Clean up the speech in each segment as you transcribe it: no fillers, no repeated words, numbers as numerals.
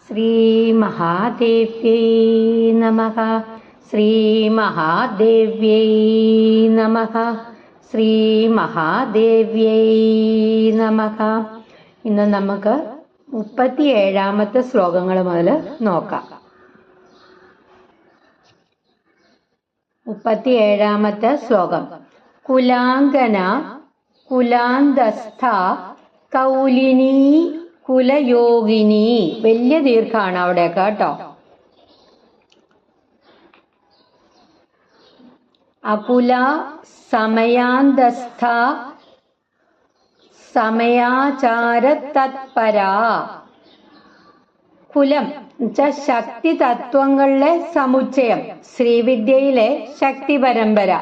ശ്രീമഹാദേവ്യൈ നമഃ. ശ്രീമഹാദേവ്യൈ നമഃ. ശ്രീമഹാദേവ്യൈ നമഃ. ഇന്ന് നമുക്ക് 37ാമത്തെ ശ്ലോകങ്ങൾ മുതൽ നോക്കാം. 37ാമത്തെ ശ്ലോകം. കുലാംഗന കുലാന്തസ്ഥ കൗലിനീ കുലയോഗിനി. വലിയ ദീർഘമാണ് അവിടെയൊക്കെ കേട്ടോ. അകുല സമയാന്തസ്ഥ സമയാചാര തത്പര. കുലം എന്നുവെച്ചാൽ ശക്തി തത്വങ്ങളിലെ സമുച്ചയം, ശ്രീവിദ്യയിലെ ശക്തി പരമ്പര.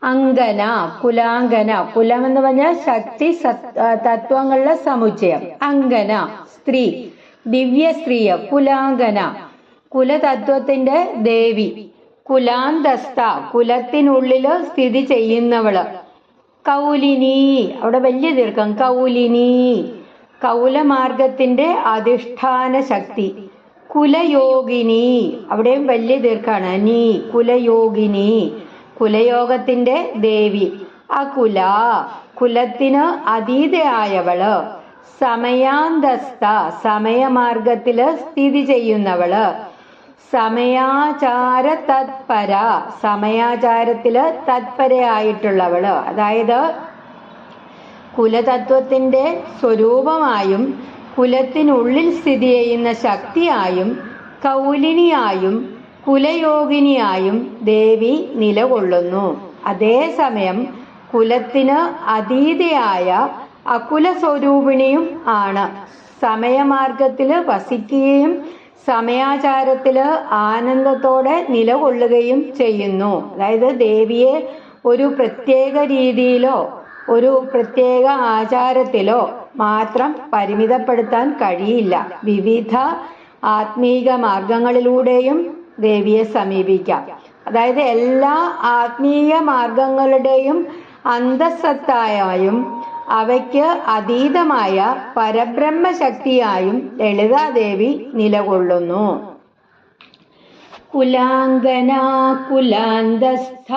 അങ്കന കുലാംഗന, കുലം എന്ന് പറഞ്ഞാൽ ശക്തി തത്വങ്ങളുടെ സമുച്ചയം. അങ്കന സ്ത്രീ, ദിവ്യ സ്ത്രീയ. കുലാംഗന കുലതത്വത്തിന്റെ ദേവി. കുലാന്തസ്ഥ കുലത്തിനുള്ളില് സ്ഥിതി ചെയ്യുന്നവള്. കൗലിനി, അവിടെ വലിയ ദീർഘം. കൗലിനി കൗലമാർഗത്തിന്റെ അധിഷ്ഠാന ശക്തി. കുലയോഗിനി, അവിടെയും വലിയ ദീർഘാണ്. നീ കുലയോഗിനി കുലയോഗത്തിന്റെ ദേവി. അകുല കുലത്തിന് അതീതയായവള്. സമയാന്തസ്ഥ സമയമാർഗത്തില് സ്ഥിതി ചെയ്യുന്നവള്. സമയാചാര തത്പര സമയാചാരത്തില് തത്പരയായിട്ടുള്ളവള്. അതായത് കുലതത്വത്തിന്റെ സ്വരൂപമായും കുലത്തിനുള്ളിൽ സ്ഥിതി ചെയ്യുന്ന ശക്തിയായും കൗലിനിയായും കുലയോഗിനിയായും ദേവി നിലകൊള്ളുന്നു. അതേസമയം കുലത്തിന് അതീതയായ അകുല സ്വരൂപിണിയും ആണ്. സമയമാർഗത്തില് വസിക്കുകയും സമയാചാരത്തില് ആനന്ദത്തോടെ നിലകൊള്ളുകയും ചെയ്യുന്നു. അതായത് ദേവിയെ ഒരു പ്രത്യേക രീതിയിലോ ഒരു പ്രത്യേക ആചാരത്തിലോ മാത്രം പരിമിതപ്പെടുത്താൻ കഴിയില്ല. വിവിധ ആത്മീക മാർഗങ്ങളിലൂടെയും ദേവിയെ സമീപിക്കാം. അതായത് എല്ലാ ആത്മീയ മാർഗങ്ങളുടെയും അന്തഃസത്തായും അവയ്ക്ക് അതീതമായ പരബ്രഹ്മശക്തിയായും ലളിതാദേവി നിലകൊള്ളുന്നു. കുലാംഗന കുലാന്തസ്ഥ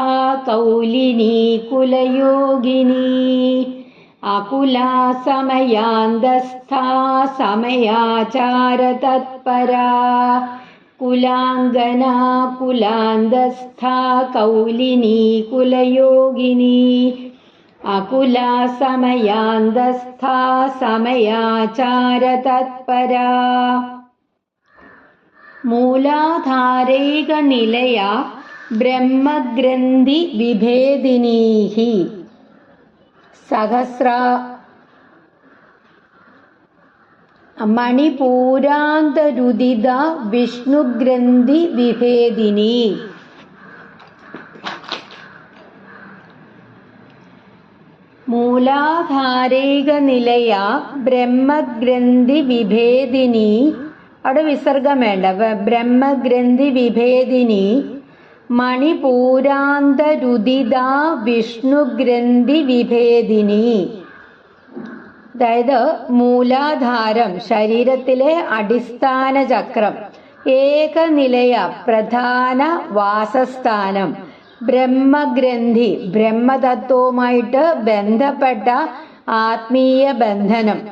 കൗലിനി കുലയോഗിനി. അകുല സമയാന്തസ്ഥ സമയാചാര തത്പര. കുലാംഗന കുലാന്തസ്ഥ കൗലിനി കുലയോഗിനി. അകുല സമയാന്തസ്ഥ സമയാചാര തത്പര. മൂലാധാരൈക നിലയ ബ്രഹ്മഗ്രന്ഥി വിഭേദിനീഹി. സഹസ്ര മണിപൂരാന്തരുദിത വിഷ്ണുഗ്രന്ഥി വിഭേദിനി. മൂലാധാരൈക നിലയ ബ്രഹ്മഗ്രന്ഥി വിഭേദിനി. അവിടെ വിസർഗം വേണ്ട. ബ്രഹ്മഗ്രന്ഥി വിഭേദിനി മണിപൂരാന്തരുദിത വിഷ്ണുഗ്രന്ഥി വിഭേദിനി. അതായത് മൂലാധാരം ശരീരത്തിലെ അടിസ്ഥാന ചക്രം, ഏകനിലയ പ്രധാന വാസസ്ഥാനം, ബ്രഹ്മഗ്രന്ഥി ബ്രഹ്മതത്വവുമായിട്ട് ബന്ധപ്പെട്ട ആത്മീയ ബന്ധനം,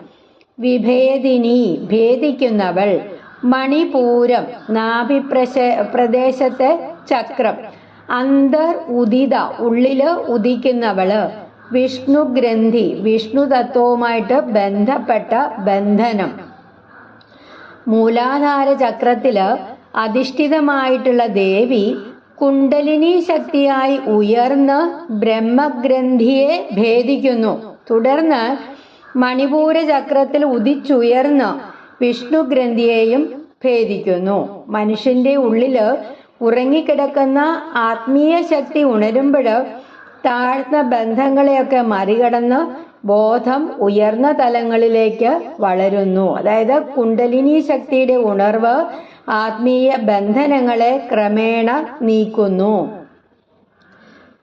വിഭേദിനി ഭേദിക്കുന്നവൾ, മണിപൂരം നാഭിപ്രദേശത്തെ ചക്രം, അന്തർ ഉദിത ഉള്ളില് ഉദിക്കുന്നവള്, വിഷ്ണുഗ്രന്ഥി വിഷ്ണു തത്വവുമായിട്ട് ബന്ധപ്പെട്ട ബന്ധനം. മൂലാധാര ചക്രത്തില് അധിഷ്ഠിതമായിട്ടുള്ള ദേവി കുണ്ടലിനി ശക്തിയായി ഉയർന്ന് ബ്രഹ്മഗ്രന്ഥിയെ ഭേദിക്കുന്നു. തുടർന്ന് മണിപൂര ചക്രത്തിൽ ഉദിച്ചുയർന്ന് വിഷ്ണുഗ്രന്ഥിയെയും ഭേദിക്കുന്നു. മനുഷ്യന്റെ ഉള്ളില് ഉറങ്ങിക്കിടക്കുന്ന ആത്മീയ ശക്തി ഉണരുമ്പോൾ താഴ്ന്ന ബന്ധങ്ങളെയൊക്കെ മറികടന്ന് ബോധം ഉയർന്ന തലങ്ങളിലേക്ക് വളരുന്നു. അതായത് കുണ്ടലിനി ശക്തിയുടെ ഉണർവ് ആത്മീയ ബന്ധനങ്ങളെ ക്രമേണ നീക്കുന്നു.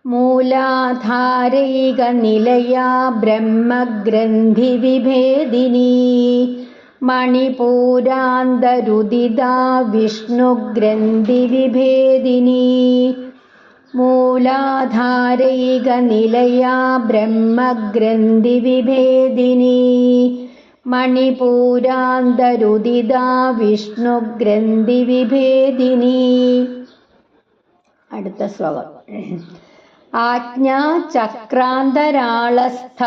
മൂലാധാരൈക നിലയ ബ്രഹ്മഗ്രന്ഥി വിഭേദിനി. മണിപൂരാന്തരുദിതാ വിഷ്ണുഗ്രന്ഥിവിഭേദിനി മൂലാധാരൈക നിലയാ ബ്രഹ്മഗ്രന്ഥിവിഭേദിനി മണിപൂരാന്തരുദിതാ വിഷ്ണുഗ്രന്ഥിവിഭേദിനി. അടുത്ത ശ്ലോകം. ആജ്ഞാ ചക്രാന്തരാളസ്ഥ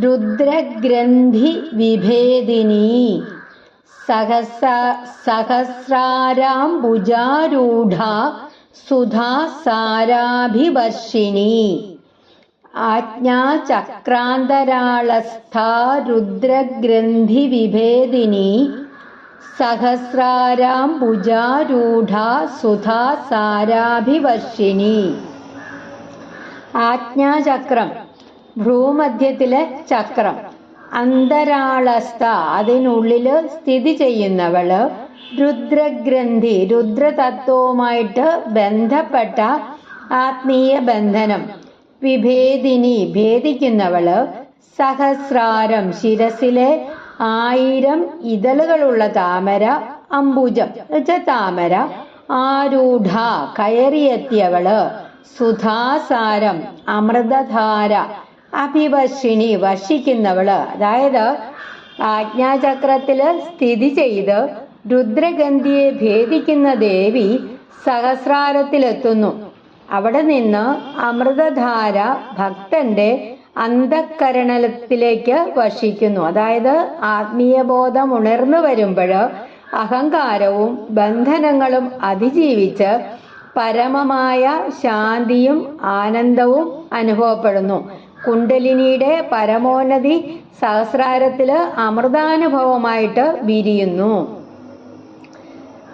രുദ്രഗ്രന്ഥി വിഭേദിനി സഹസ്രാരാംബുജാരൂഢ സുധാസാരാഭിവർഷിണി. ആജ്ഞാ ചക്രാന്തരാളസ്ഥ രുദ്രഗ്രന്ഥി വിഭേദിനി സഹസ്രാരാംബുജാരൂഢ സുധാസാരാഭിവർഷിണി. ആജ്ഞാചക്രം ഭ്രൂമധ്യത്തിലെ ചക്രം. അന്തരാളസ്ഥ അതിനുള്ളില് സ്ഥിതി ചെയ്യുന്നവള്. രുദ്രഗ്രന്ഥി രുദ്രതത്വവുമായിട്ട് ബന്ധപ്പെട്ട ആത്മീയ ബന്ധനം. വിഭേദിനി ഭേദിക്കുന്നവള്. സഹസ്രാരം ശിരസിലെ 1000 ഇതളുകളുള്ള താമര. അംബുജം താമര. ആരൂഢ കയറിയെത്തിയവള്. സുധാസാരം അമൃതധാര. അഭിവർഷിണി വർഷിക്കുന്നവള്. അതായത് ആജ്ഞാചക്രത്തില് സ്ഥിതി ചെയ്ത് രുദ്രഗന്ധിയെ ഭേദിക്കുന്ന ദേവി സഹസ്രാരത്തിലെത്തുന്നു. അവിടെ നിന്ന് അമൃതധാര ഭക്തന്റെ അന്ധക്കരണത്തിലേക്ക് വർഷിക്കുന്നു. അതായത് ആത്മീയബോധം ഉണർന്നു വരുമ്പോൾ അഹങ്കാരവും ബന്ധനങ്ങളും അതിജീവിച്ച് പരമമായ ശാന്തിയും ആനന്ദവും അനുഭവപ്പെടുന്നു. കുണ്ടലിനിയുടെ പരമോന്നതി സഹസ്രാരത്തില് അമൃതാനുഭവമായിട്ട് വിരിയുന്നു.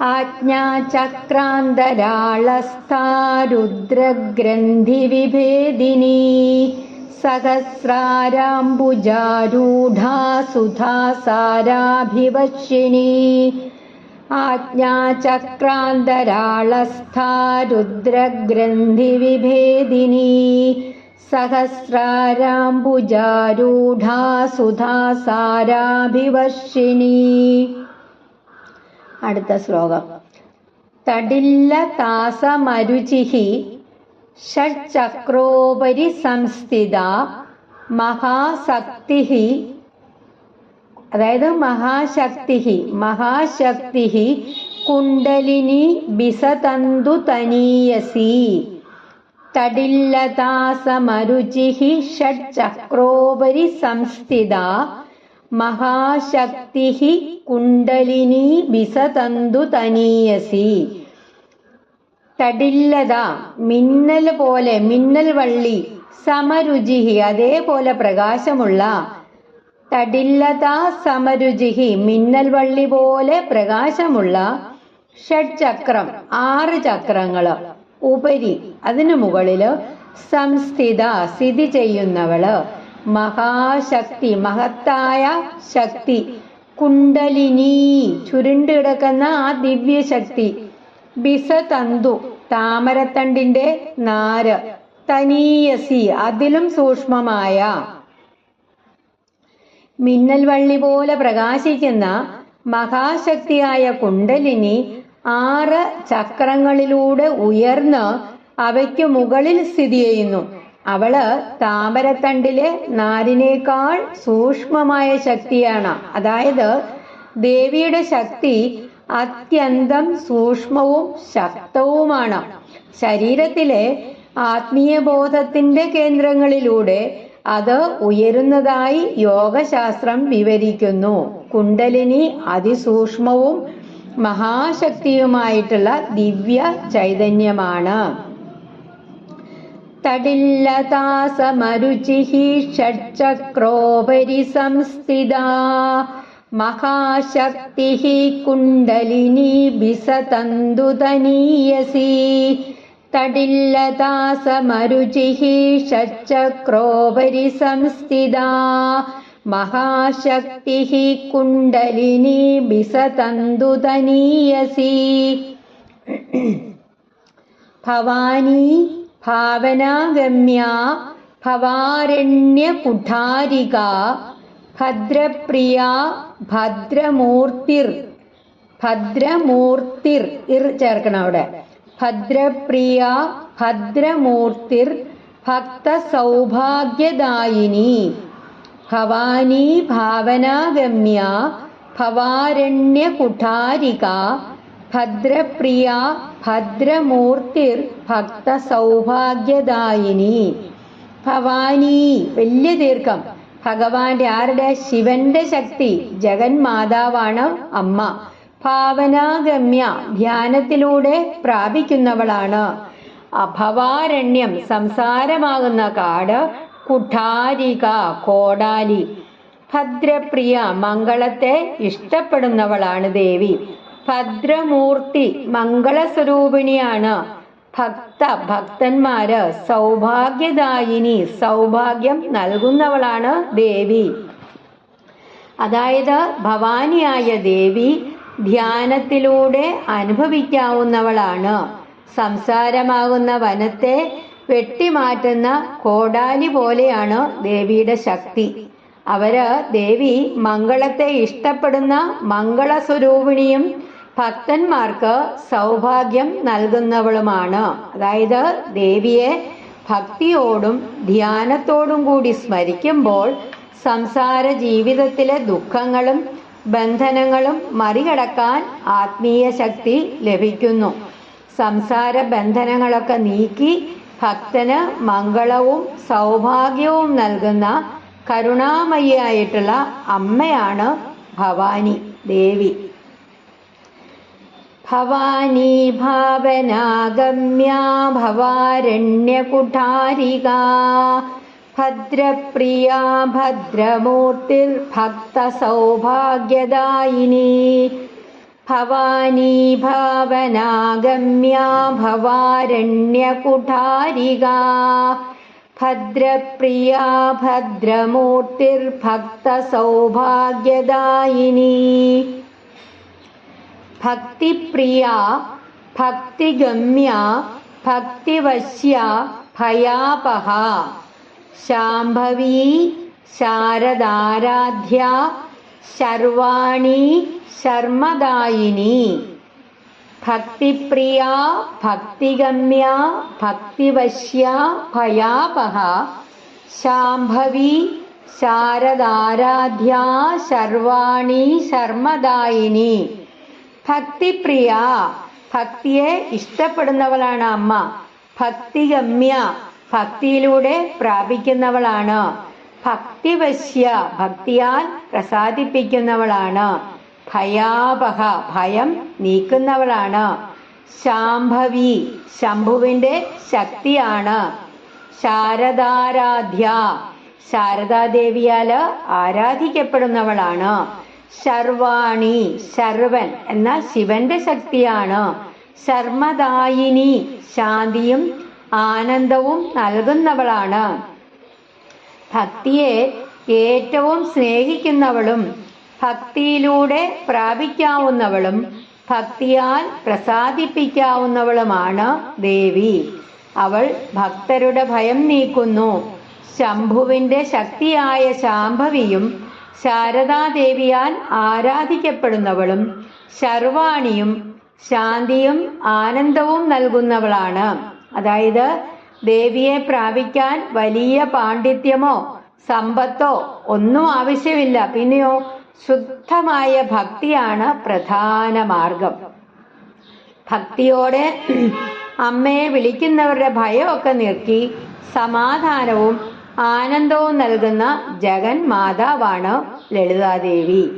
ആജ്ഞാചക്രാന്തരാളസ്ഥാ രുദ്രഗ്രന്ഥി വിഭേദിനി സഹസ്രാരാംബുജാരൂഢാ സുധാസാരാഭിവർഷിണി. ആജ്ഞാചക്രാന്തരാളസ്ഥാ രുദ്രഗ്രന്ഥി വിഭേദിനി സഹസ്രാരാംബുജാരൂഢാ സുധാസാരാഭിവർഷിണി. അടുത്ത ശ്ലോകം. തടില്ല താസമരുചിഹി ഷഡ്ചക്രോപരി സംസ്ഥിത മഹാശക്തിഹി. അതായത് മഹാശക്തി കുണ്ടലിനി ബിസതന്തു തനീയസി. തടില്ലതാസമരുചിഹി ഷഡ്ചക്രോപരി സംസ്ഥിത മഹാശക്തി കുണ്ടലിനി ബിസതന്തു തനീയസി. തടില്ലത മിന്നൽ പോലെ, മിന്നൽ വള്ളി. സമരുചിഹി അതേപോലെ പ്രകാശമുള്ള. തടില്ലത സമരുചിഹി മിന്നൽ വള്ളി പോലെ പ്രകാശമുള്ള. ഷഡ്ചക്രം 6 ചക്രങ്ങള്. ഉപരി അതിനു മുകളില്. സംസ്ഥിത സ്ഥിതി ചെയ്യുന്നവള്. മഹാശക്തി മഹത്തായ ശക്തി. കുണ്ടലിനി ചുരുണ്ടിടക്കുന്ന ആ ദിവ്യശക്തി. ബിസതന്തു താമരത്തണ്ടിന്റെ നാര്. തനീയസി അതിലും സൂക്ഷ്മമായ. മിന്നൽ വള്ളി പോലെ പ്രകാശിക്കുന്ന മഹാശക്തിയായ കുണ്ടലിനി 6 ചക്രങ്ങളിലൂടെ ഉയർന്ന് അവയ്ക്ക് മുകളിൽ സ്ഥിതി ചെയ്യുന്നു. അവള് താമരത്തണ്ടിലെ നാരിനേക്കാൾ സൂക്ഷ്മമായ ശക്തിയാണ്. അതായത് ദേവിയുടെ ശക്തി അത്യന്തം സൂക്ഷ്മവും ശക്തവുമാണ്. ശരീരത്തിലെ ആത്മീയബോധത്തിന്റെ കേന്ദ്രങ്ങളിലൂടെ അത് ഉയരുന്നതായി യോഗശാസ്ത്രം വിവരിക്കുന്നു. കുണ്ടലിനി അതിസൂക്ഷ്മവും മഹാശക്തിയുമായിട്ടുള്ള ദിവ്യ ചൈതന്യമാണ്. തടില്ലതാസമരുചിഹി ഷഡ്ചക്രോപരി സംസ്ഥിതാ മഹാശക്തി കുണ്ടലിനി ബിസതന്തു തനീയസി. തടില്ലതാസമരുചിഹി ഷഡ്ചക്രോപരി സംസ്ഥിതാ മഹാശക്തി കുണ്ടലിനി ബിസതന്തു തനീയസി. ഭവാനി ഭാവനാഗമ്യ ഭവാരണ്യകുഠാരിക ഭദ്രപ്രിയ ഭദ്രമൂർത്തിർ, ഭദ്രമൂർത്തിർ ഇർ ചേർക്കണം അവിടെ. ഭദ്രപ്രിയ ഭദ്രമൂർത്തിർ ഭക്ത സൗഭാഗ്യദായിനി. ഭവാനി ഭാവനാഗമ്യ ഭവാരണ്യ കുഠാരിക. ഭദ്രപ്രിയ ഭദ്രമൂർത്തിർ ഭക്ത സൗഭാഗ്യദായിനി. ഭവാനി വലിയ ദീർഘം. ഭഗവാന്റെ ആരുടെ? ശിവന്റെ ശക്തി, ജഗന്മാതാവാണ് അമ്മ. ഭാവനാഗമ്യ ധ്യാനത്തിലൂടെ പ്രാപിക്കുന്നവളാണ്. അഭവാരണ്യം സംസാരമാകുന്ന കാട്, കുഠാരിക കോടാലി. ഭദ്രപ്രിയ മംഗളത്തെ ഇഷ്ടപ്പെടുന്നവളാണ് ദേവി. ഭദ്രമൂർത്തി മംഗളസ്വരൂപിണിയാണ്. ഭക്ത ഭക്തന്മാര് സൗഭാഗ്യദായിനി സൗഭാഗ്യം നൽകുന്നവളാണ് ദേവി. അതായത് ഭവാനിയായ ദേവി ധ്യാനത്തിലൂടെ അനുഭവിക്കാവുന്നവളാണ്. സംസാരമാകുന്ന വനത്തെ വെട്ടിമാറ്റുന്ന കോടാലി പോലെയാണ് ദേവിയുടെ ശക്തി. ദേവി മംഗളത്തെ ഇഷ്ടപ്പെടുന്ന മംഗളസ്വരൂപിണിയും ഭക്തന്മാർക്ക് സൗഭാഗ്യം നൽകുന്നവളുമാണ്. അതായത് ദേവിയെ ഭക്തിയോടും ധ്യാനത്തോടും കൂടി സ്മരിക്കുമ്പോൾ സംസാര ജീവിതത്തിലെ ദുഃഖങ്ങളും ബന്ധനങ്ങളും മറികടക്കാൻ ആത്മീയ ശക്തി ലഭിക്കുന്നു. സംസാര ബന്ധനങ്ങളൊക്കെ നീക്കി ഭക്തന് മംഗളവും സൗഭാഗ്യവും നൽകുന്ന കരുണാമയിയായിട്ടുള്ള അമ്മയാണ് ഭവാനി ദേവി. ഭവാനി ഭാവനാഗമ്യ ഭവാരണ്യകുഠാരിക. ഭദ്രപ്രിയ ഭദ്രമൂർത്തിർ ഭക്ത സൗഭാഗ്യദായിനി. ഭവാനി ഭാവനാഗമ്യ ഭവാരണ്യകുഠാരിക. ഭദ്രപ്രിയ ഭദ്രമൂർത്തിർ ഭക്ത സൗഭാഗ്യദായിനി. ഭക്തിപ്രിയ ഭക്തിഗമ്യ ഭക്തിവശ്യ ഭയാപഹ. ശാംഭവീ ശാരദാരാധ്യ ശർവാണി ശർമ്മദായിനി. ഭക്തിപ്രിയ ഭക്തിഗമ്യ ഭക്തിവശ്യ ഭയാപഹ. ശാംഭവി ശാരദാരാധ്യ ശർവാണി ശർമ്മദായിനി. ഭക്തിപ്രിയ ഭക്തിയെ ഇഷ്ടപ്പെടുന്നവളാണ് അമ്മ. ഭക്തിഗമ്യ ഭക്തിയിലൂടെ പ്രാപിക്കുന്നവളാണ്. ഭക്തിവശ്യ ഭക്തിയാൽ പ്രസാദിപ്പിക്കുന്നവളാണ്. ഭയാപഹ ഭയം നീക്കുന്നവളാണ്. ശാംഭവി ശംഭുവിന്റെ ശക്തിയാണ്. ശാരദാരാധ്യ ശാരദാദേവിയാല് ആരാധിക്കപ്പെടുന്നവളാണ്. ശർവാണി ശർവൻ എന്ന ശിവന്റെ ശക്തിയാണ്. ശർമ്മദായിനി ശാന്തിയും ആനന്ദവും നൽകുന്നവളാണ്. ഭക്തിയെ ഏറ്റവും സ്നേഹിക്കുന്നവളും ഭക്തിയിലൂടെ പ്രാപിക്കാവുന്നവളും ഭക്തിയാൽ പ്രസാദിപ്പിക്കാവുന്നവളുമാണ് ദേവി. അവൾ ഭക്തരുടെ ഭയം നീക്കുന്നു. ശംഭുവിന്റെ ശക്തിയായ ശാംഭവിയും ശാരദാദേവിയാൽ ആരാധിക്കപ്പെടുന്നവളും ശർവാണിയും ശാന്തിയും ആനന്ദവും നൽകുന്നവളാണ്. അതായത് ദേവിയെ പ്രാപിക്കാൻ വലിയ പാണ്ഡിത്യമോ സമ്പത്തോ ഒന്നും ആവശ്യമില്ല. പിന്നെയോ ശുദ്ധമായ ഭക്തിയാണ് പ്രധാന മാർഗം. ഭക്തിയോടെ അമ്മയെ വിളിക്കുന്നവരുടെ ഭയമൊക്കെ നീക്കി സമാധാനവും ആനന്ദവും നൽകുന്ന ജഗന്മാതാവാണ് ലളിതാദേവി.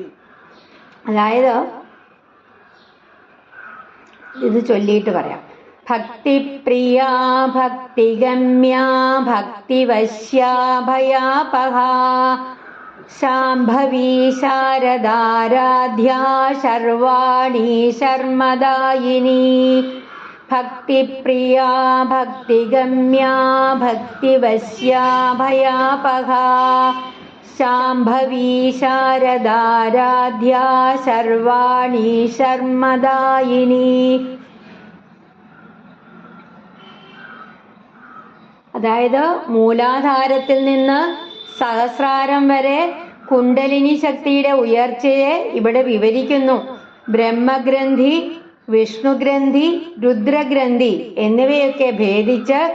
അതായത് ഇത് ചൊല്ലിയിട്ട് പറയാം. ഭക്തിപ്രിയ ഭക്തിഗമ്യ ഭക്തിവശ്യ ഭയാപഹ. ശാംഭവി ശാരദാരാധ്യ ശർവാണി ശർമ്മദായിനി. ഭക്തിപ്രിയ ഭക്തിഗമ്യ ഭക്തിവശ്യ ഭയാപഹ. ശാംഭവി ശാരദാരാധ്യ ശർവാണി ശർമ്മദായിനി. അതായത് മൂലാധാരത്തിൽ നിന്ന് സഹസ്രാരം വരെ കുണ്ടലിനി ശക്തിയുടെ ഉയർച്ചയെ ഇവിടെ വിവരിക്കുന്നു. ബ്രഹ്മഗ്രന്ഥി, വിഷ്ണുഗ്രന്ഥി, രുദ്രഗ്രന്ഥി എന്നിവയൊക്കെ ഭേദിച്ച്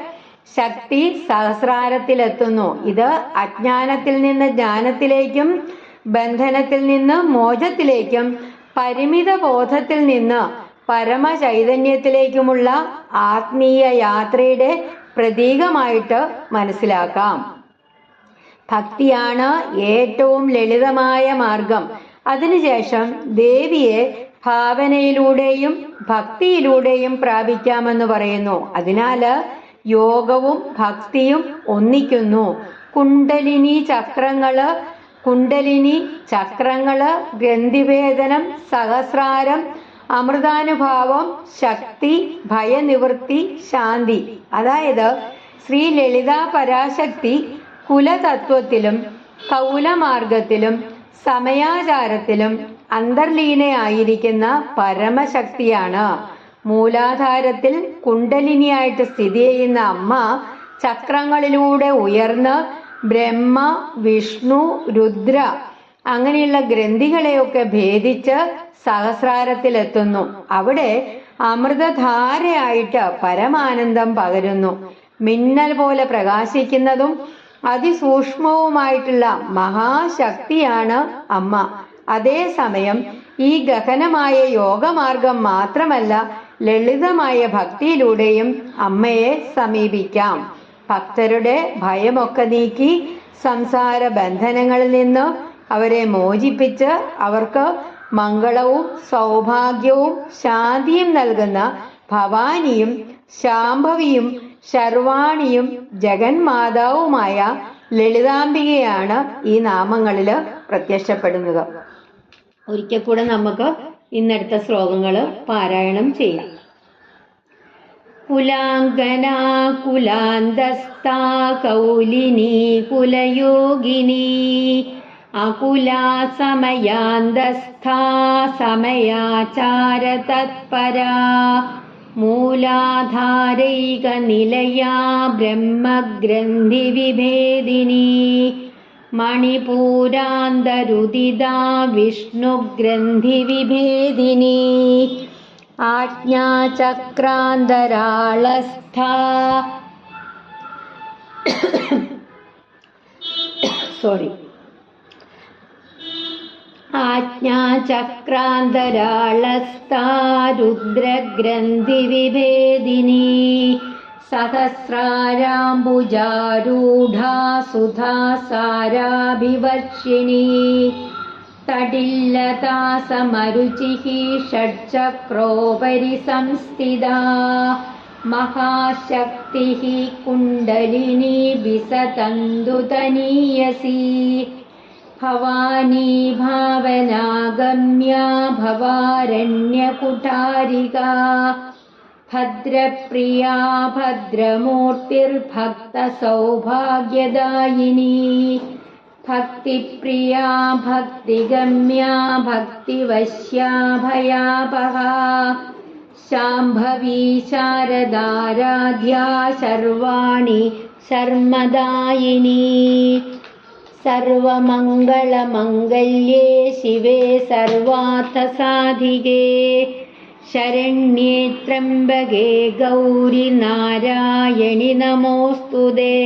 ശക്തി സഹസ്രാരത്തിലെത്തുന്നു. ഇത് അജ്ഞാനത്തിൽ നിന്ന് ജ്ഞാനത്തിലേക്കും ബന്ധനത്തിൽ നിന്ന് മോചത്തിലേക്കും പരിമിത ബോധത്തിൽ നിന്ന് പരമചൈതന്യത്തിലേക്കുമുള്ള ആത്മീയ യാത്രയുടെ പ്രതീകമായിട്ട് മനസ്സിലാക്കാം. ഭക്തിയാണ് ഏറ്റവും ലളിതമായ മാർഗം. അതിനുശേഷം ദേവിയെ ഭാവനയിലൂടെയും ഭക്തിയിലൂടെയും പ്രാപിക്കാമെന്ന് പറയുന്നു. അതിനാല് യോഗവും ഭക്തിയും ഒന്നിക്കുന്നു. കുണ്ടലിനി ചക്രങ്ങള് ഗ്രന്ഥിഭേദനം, സഹസ്രാരം, അമൃതാനുഭാവം, ശക്തി, ഭയനിവൃത്തി, ശാന്തി. അതായത് ശ്രീ ലളിതാ പരാശക്തി കുലതത്വത്തിലും കൗലമാർഗത്തിലും സമയാചാരത്തിലും അന്തർലീനയായിരിക്കുന്ന പരമശക്തിയാണ്. മൂലാധാരത്തിൽ കുണ്ടലിനിയായിട്ട് സ്ഥിതി ചെയ്യുന്ന അമ്മ ചക്രങ്ങളിലൂടെ ഉയർന്ന് ബ്രഹ്മ, വിഷ്ണു, രുദ്ര അങ്ങനെയുള്ള ഗ്രന്ഥികളെയൊക്കെ ഭേദിച്ച് സഹസ്രാരത്തിലെത്തുന്നു. അവിടെ അമൃതധാരയായിട്ട് പരമാനന്ദം പകരുന്നു. മിന്നൽ പോലെ പ്രകാശിക്കുന്നതും അതിസൂക്ഷ്മവുമായിട്ടുള്ള മഹാശക്തിയാണ് അമ്മ. അതേസമയം ഈ ഗഹനമായ യോഗമാർഗം മാത്രമല്ല, ലളിതമായ ഭക്തിയിലൂടെയും അമ്മയെ സമീപിക്കാം. ഭക്തരുടെ ഭയമൊക്കെ നീക്കി സംസാര ബന്ധനങ്ങളിൽ നിന്ന് അവരെ മോചിപ്പിച്ച് അവർക്ക് മംഗളവും സൗഭാഗ്യവും ശാന്തിയും നൽകുന്ന ഭവാനിയും ശാംഭവിയും ശർവാണിയും ജഗന്മാതാവുമായ ലളിതാംബികയാണ് ഈ നാമങ്ങളിൽ പ്രത്യക്ഷപ്പെടുന്നത്. ഒരിക്കൽ കൂടെ നമുക്ക് ഇന്നടുത്ത ശ്ലോകങ്ങൾ പാരായണം ചെയ്യാം. കുലാംഗനാ കുലാന്തസ്ഥാ കൗലിനീ കുലയോഗിനീ അകുലാ സമയാന്തസ്ഥാ സമയാചാര തത്പരാ മൂലാധാരൈക നിലയാ ബ്രഹ്മഗ്രന്ഥി വിഭേദിനി മണിപൂരാന്തരുദിതാ വിഷ്ണുഗ്രന്ഥി വിഭേദിനി ആജ്ഞാചക്രാന്തരാളസ്ഥാ ആജ്ഞാചക്രാന്തരാളസ്ഥാ രുദ്രഗ്രന്ഥി വിഭേദിനി സഹസ്രാരാംബുജാരൂഢാ സുധാസാരാഭിവർഷിണി തടില്ലതാ സമരുചിഃ ഷഡ്ചക്രോപരി സംസ്ഥിതാ മഹാശക്തിഃ കുണ്ടലിനി വിസതന്തുതനീയസി ഭവാനി ഭാവനാഗമ്യാ ഭവാരണ്യകുഠാരികാ ഭദ്രപ്രിയാ ഭദ്രമൂർത്തിർഭക്തസൗഭാഗ്യദായിനി ഭക്തിപ്രിയാ ഭക്തിഗമ്യാ ഭക്തിവശ്യാ ഭയാപഹാ ശാംഭവീ ശാരദാരാധ്യാ ശർവാണി ശർമ്മദായിനി സർവമംഗളമംഗല്യേ ശിവേ സർവാർത്ഥസാധികേ ശരണ്യേ ത്രംബകേ ഗൗരി നാരായണി നമോസ്തുതേ.